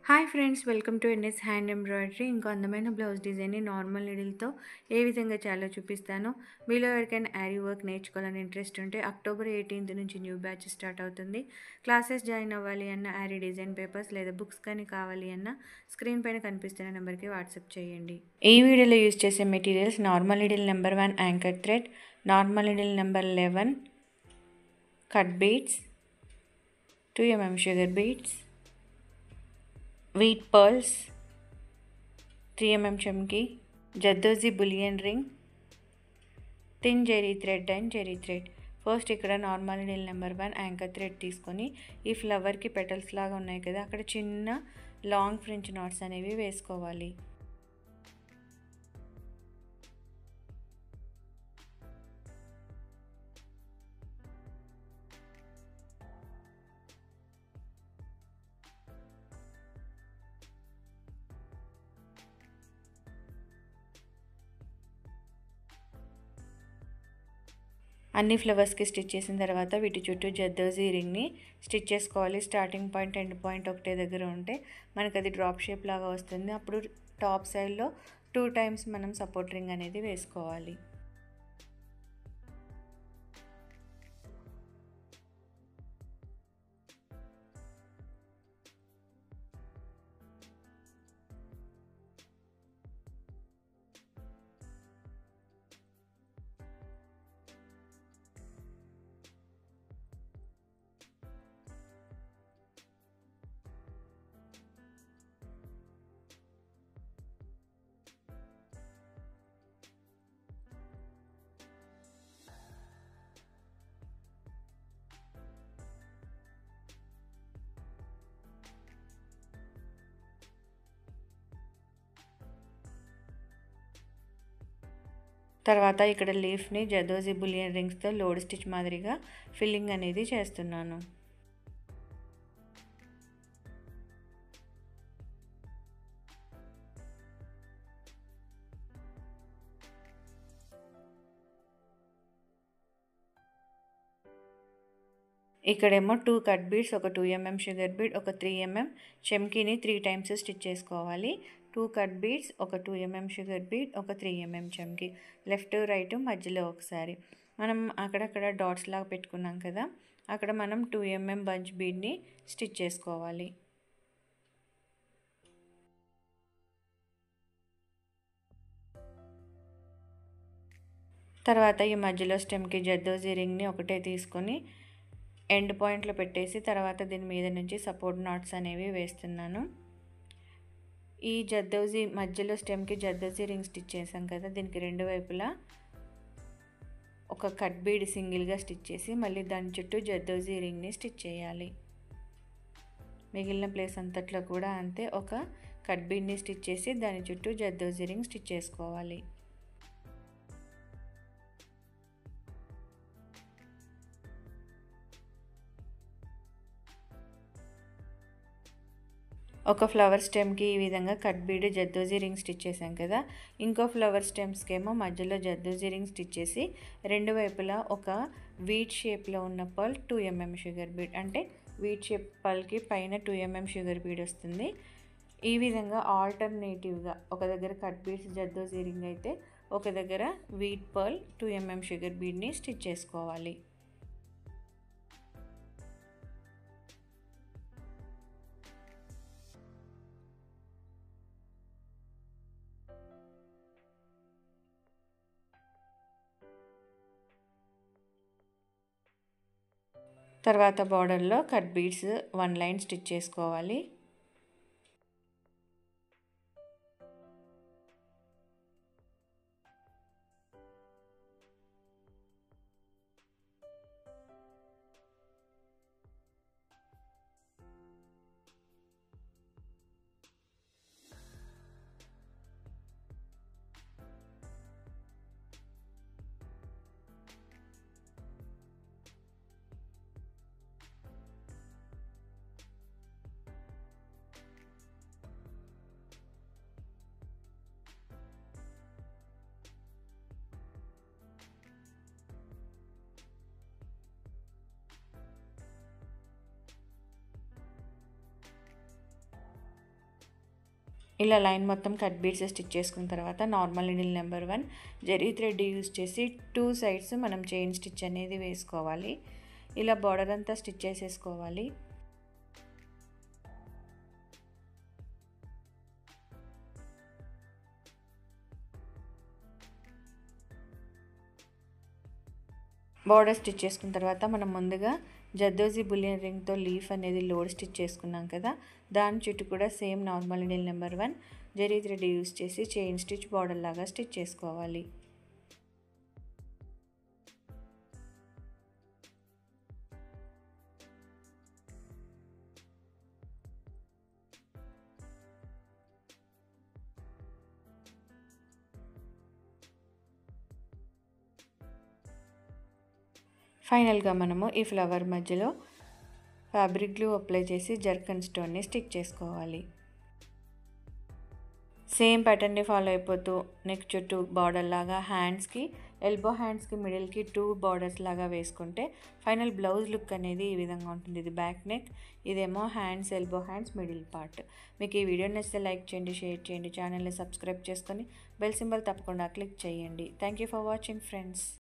Hi friends, welcome to NS hand embroidery. ఇంకో అందమైన blouse డిజైన్ని నార్మల్ నీడిల్తో ఏ విధంగా చేయాలో చూపిస్తాను. మీలో ఎవరికైనా యారీ వర్క్ నేర్చుకోవాలని ఇంట్రెస్ట్ ఉంటే అక్టోబర్ 18 నుంచి న్యూ బ్యాచ్ స్టార్ట్ అవుతుంది. క్లాసెస్ జాయిన్ అవ్వాలి అన్న, యారీ డిజైన్ పేపర్స్ లేదా బుక్స్ కానీ కావాలి అన్న స్క్రీన్ పైన కనిపిస్తున్న నెంబర్కి వాట్సాప్ చేయండి. ఈ వీడియోలో యూజ్ చేసే materials normal needle number 1 anchor thread, normal needle number 11 cut beads, 2 mm sugar beads, wheat pearls, 3 mm chumki, zardozi bullion ring, thin zari thread and zari thread. First ఇక్కడ normal needle number 1 anchor thread తీసుకొని ఈ ఫ్లవర్కి petals లాగా ఉన్నాయి కదా, అక్కడ చిన్న long French NATS అనేవి వేసుకోవాలి. అన్ని ఫ్లవర్స్కి స్టిచ్ చేసిన తర్వాత వీటి చుట్టూ జర్దోజీ రింగ్ని స్టిచ్ చేసుకోవాలి. స్టార్టింగ్ పాయింట్ ఎండ్ పాయింట్ ఒకటే దగ్గర ఉంటే మనకు అది డ్రాప్ షేప్ లాగా వస్తుంది. అప్పుడు టాప్ సైడ్లో 2 times మనం సపోర్ట్ రింగ్ అనేది వేసుకోవాలి. తర్వాత ఇక్కడ లీఫ్ని జర్దోజీ బులియన్ రింగ్స్తో లోడ్ స్టిచ్ మాదిరిగా ఫిల్లింగ్ అనేది చేస్తున్నాను. ఇక్కడేమో 2 కట్ బీడ్స్, ఒక 2 mm షుగర్ బీడ్, ఒక 3 mm చెమ్కీని 3 times స్టిచ్ చేసుకోవాలి. 2 కట్ బీడ్స్, ఒక 2 mm షుగర్ బీడ్, ఒక 3 mm చెమ్కీ, లెఫ్ట్ రైట్ మధ్యలో ఒకసారి మనం అక్కడక్కడ డాట్స్ లాగా పెట్టుకున్నాం కదా, అక్కడ మనం 2 mm బంచ్ బీడ్ని స్టిచ్ చేసుకోవాలి. తర్వాత ఈ మధ్యలో స్టెమ్కి జర్దోజీ రింగ్ని ఒకటే తీసుకొని ఎండ్ పాయింట్లో పెట్టేసి తర్వాత దీని మీద నుంచి సపోర్ట్ నాట్స్ అనేవి వేస్తున్నాను. ఈ జర్దోజీ మధ్యలో స్టెమ్కి జర్దోజీ రింగ్ స్టిచ్ చేసాం కదా, దీనికి రెండు వైపులా ఒక కట్ బీడ్ సింగిల్గా స్టిచ్ చేసి మళ్ళీ దాని చుట్టూ జర్దోజీ రింగ్ని స్టిచ్ చేయాలి. మిగిలిన ప్లేస్ అంతట్లో కూడా అంతే, ఒక కట్ బీడ్ని స్టిచ్ చేసి దాని చుట్టూ జర్దోజీ రింగ్ స్టిచ్ చేసుకోవాలి. ఒక ఫ్లవర్ స్టెమ్కి ఈ విధంగా cut bead zardozi ring stitch చేసాం కదా, ఇంకో ఫ్లవర్ స్టెమ్స్కేమో మధ్యలో జర్దోజీ రింగ్ స్టిచ్ చేసి రెండు వైపులా ఒక వీట్ షేప్లో ఉన్న పర్ల్ 2 mm షుగర్ బీడ్, అంటే వీట్ షేప్ పర్ల్కి పైన 2 mm షుగర్ బీడ్ వస్తుంది. ఈ విధంగా ఆల్టర్నేటివ్గా ఒక దగ్గర కట్ బీడ్స్ జర్దోజీ రింగ్ అయితే ఒక దగ్గర వీట్ పర్ల్ 2 mm షుగర్ బీడ్ని స్టిచ్ చేసుకోవాలి. తర్వాత బార్డర్లో కట్ బీడ్స్ 1 లైన్ స్టిచ్ చేసుకోవాలి. ఇలా లైన్ మొత్తం కట్ బీడ్స్ స్టిచ్ చేసుకున్న తర్వాత normal needle number 1 zari thread use చేసి 2 సైడ్స్ మనం చైన్ స్టిచ్ అనేది వేసుకోవాలి. ఇలా బార్డర్ అంతా స్టిచ్ చేసేసుకోవాలి. బార్డర్ స్టిచ్ చేసుకున్న తర్వాత మనం ముందుగా జర్దోజీ బులియన్ రింగ్తో లీఫ్ అనేది లోడ్ స్టిచ్ చేసుకున్నాం కదా, దాని చుట్టూ కూడా same normal needle number 1 zari thread use చేసి చైన్ స్టిచ్ బార్డర్ లాగా స్టిచ్ చేసుకోవాలి. ఫైనల్గా మనము ఈ ఫ్లవర్ మధ్యలో ఫ్యాబ్రిక్ గ్లూ అప్లై చేసి జర్కన్ స్టోన్ని స్టిక్ చేసుకోవాలి. సేమ్ ప్యాటర్న్ని ఫాలో అయిపోతూ నెక్ చుట్టూ బార్డర్ లాగా హ్యాండ్స్కి, ఎల్బో హ్యాండ్స్కి మిడిల్కి 2 బార్డర్స్ లాగా వేసుకుంటే ఫైనల్ బ్లౌజ్ లుక్ అనేది ఈ విధంగా ఉంటుంది. ఇది బ్యాక్ నెక్, ఇదేమో hands, elbow hands middle part. మీకు ఈ వీడియో నచ్చితే లైక్ చేయండి, షేర్ చేయండి, ఛానల్ని సబ్స్క్రైబ్ చేసుకొని బెల్ సింబల్ తప్పకుండా క్లిక్ చేయండి. Thank you for watching friends.